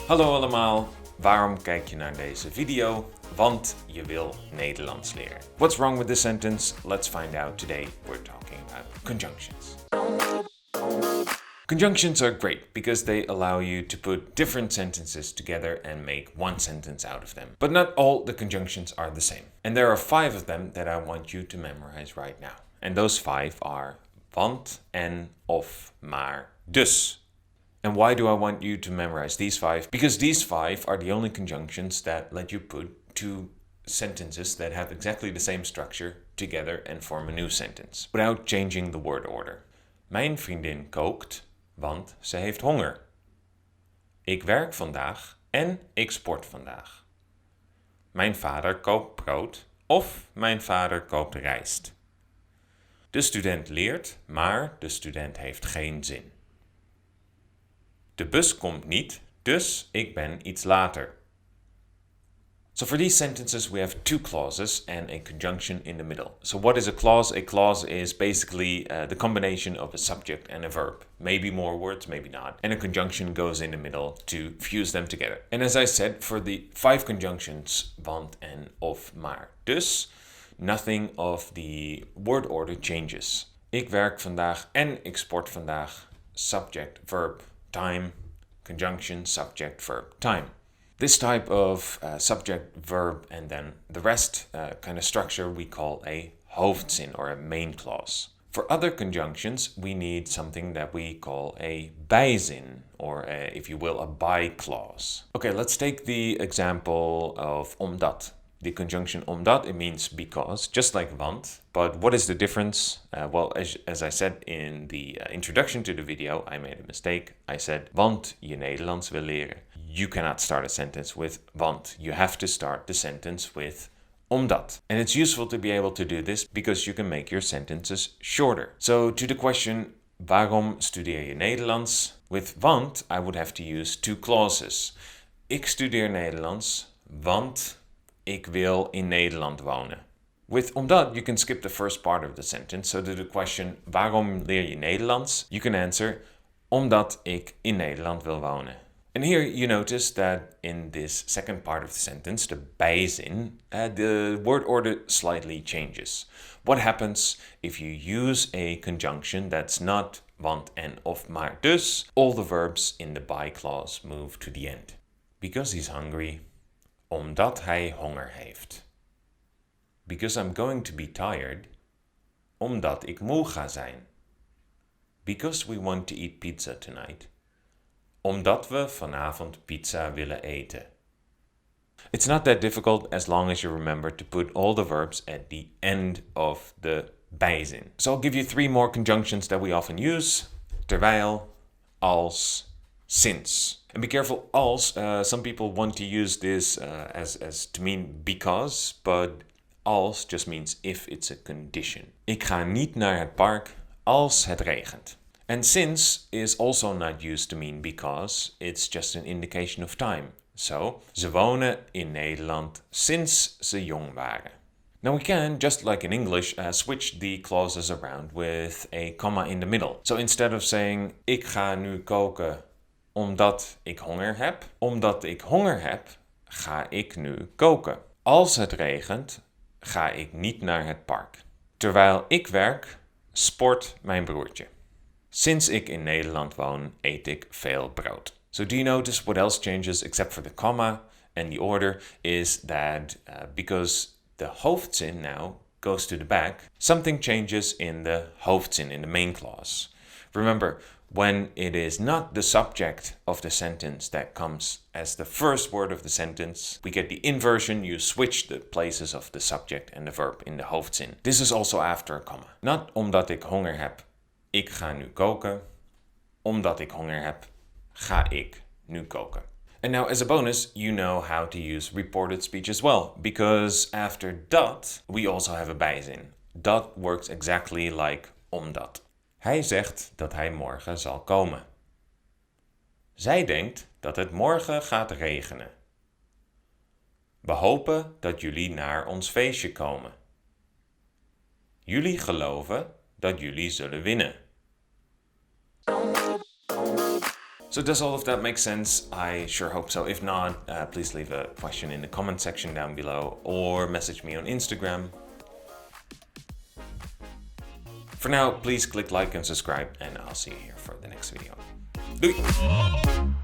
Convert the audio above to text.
Hallo allemaal, waarom kijk je naar deze video? Want je wil Nederlands leren. What's wrong with this sentence? Let's find out today. We're talking about conjunctions. Conjunctions are great because they allow you to put different sentences together and make one sentence out of them. But not all the conjunctions are the same. And there are 5 of them that I want you to memorize right now. And those 5 are want, en, of, maar, dus. And why do I want you to memorize these 5? Because these 5 are the only conjunctions that let you put 2 sentences that have exactly the same structure together and form a new sentence, without changing the word order. Mijn vriendin kookt, want ze heeft honger. Ik werk vandaag en ik sport vandaag. Mijn vader koopt brood of mijn vader koopt rijst. De student leert, maar de student heeft geen zin. De bus komt niet, dus ik ben iets later. So for these sentences we have 2 clauses and a conjunction in the middle. So what is a clause? A clause is basically the combination of a subject and a verb. Maybe more words, maybe not. And a conjunction goes in the middle to fuse them together. And as I said, for the 5 conjunctions, want, en, of, maar, dus, nothing of the word order changes. Ik werk vandaag en ik sport vandaag. Subject, verb, time, conjunction, subject, verb, time. This type of subject, verb, and then the rest kind of structure we call a hoofdzin or a main clause. For other conjunctions, we need something that we call a bijzin, or if you will, a by clause. Okay, let's take the example of omdat. The conjunction omdat, it means because, just like want. But what is the difference? Well, as I said in the introduction to the video, I made a mistake. I said, want je Nederlands wil leren. You cannot start a sentence with want. You have to start the sentence with omdat. And it's useful to be able to do this because you can make your sentences shorter. So to the question, waarom studeer je Nederlands? With want, I would have to use 2 clauses. Ik studeer Nederlands, want ik wil in Nederland wonen. With omdat, you can skip the first part of the sentence. So to the question, waarom leer je Nederlands? You can answer, omdat ik in Nederland wil wonen. And here you notice that in this second part of the sentence, the bijzin, the word order slightly changes. What happens if you use a conjunction that's not want, en, of, maar, dus? All the verbs in the by clause move to the end. Because he's hungry. Omdat hij honger heeft. Because I'm going to be tired. Omdat ik moe ga zijn. Because we want to eat pizza tonight. Omdat we vanavond pizza willen eten. It's not that difficult as long as you remember to put all the verbs at the end of the bijzin. So I'll give you 3 more conjunctions that we often use. Terwijl, als, sinds. And be careful, als, some people want to use this as to mean because, but als just means if it's a condition. Ik ga niet naar het park als het regent. And since is also not used to mean because, it's just an indication of time. So, ze wonen in Nederland sinds ze jong waren. Now we can, just like in English, switch the clauses around with a comma in the middle. So instead of saying, ik ga nu koken omdat ik honger heb. Omdat ik honger heb, ga ik nu koken. Als het regent, ga ik niet naar het park. Terwijl ik werk, sport mijn broertje. Sinds ik in Nederland woon, eet ik veel brood. So do you notice what else changes except for the comma and the order is that because the hoofdzin now goes to the back, something changes in the hoofdzin, in the main clause. Remember, when it is not the subject of the sentence that comes as the first word of the sentence, we get the inversion, you switch the places of the subject and the verb in the hoofdzin. This is also after a comma. Not omdat ik honger heb, ik ga nu koken. Omdat ik honger heb, ga ik nu koken. And now as a bonus, you know how to use reported speech as well, because after dat, we also have a bijzin. Dat works exactly like omdat. Hij zegt dat hij morgen zal komen. Zij denkt dat het morgen gaat regenen. We hopen dat jullie naar ons feestje komen. Jullie geloven dat jullie zullen winnen. So does all of that make sense? I sure hope so. If not, please leave a question in the comment section down below or message me on Instagram. For now, please click like and subscribe, and I'll see you here for the next video. Doei!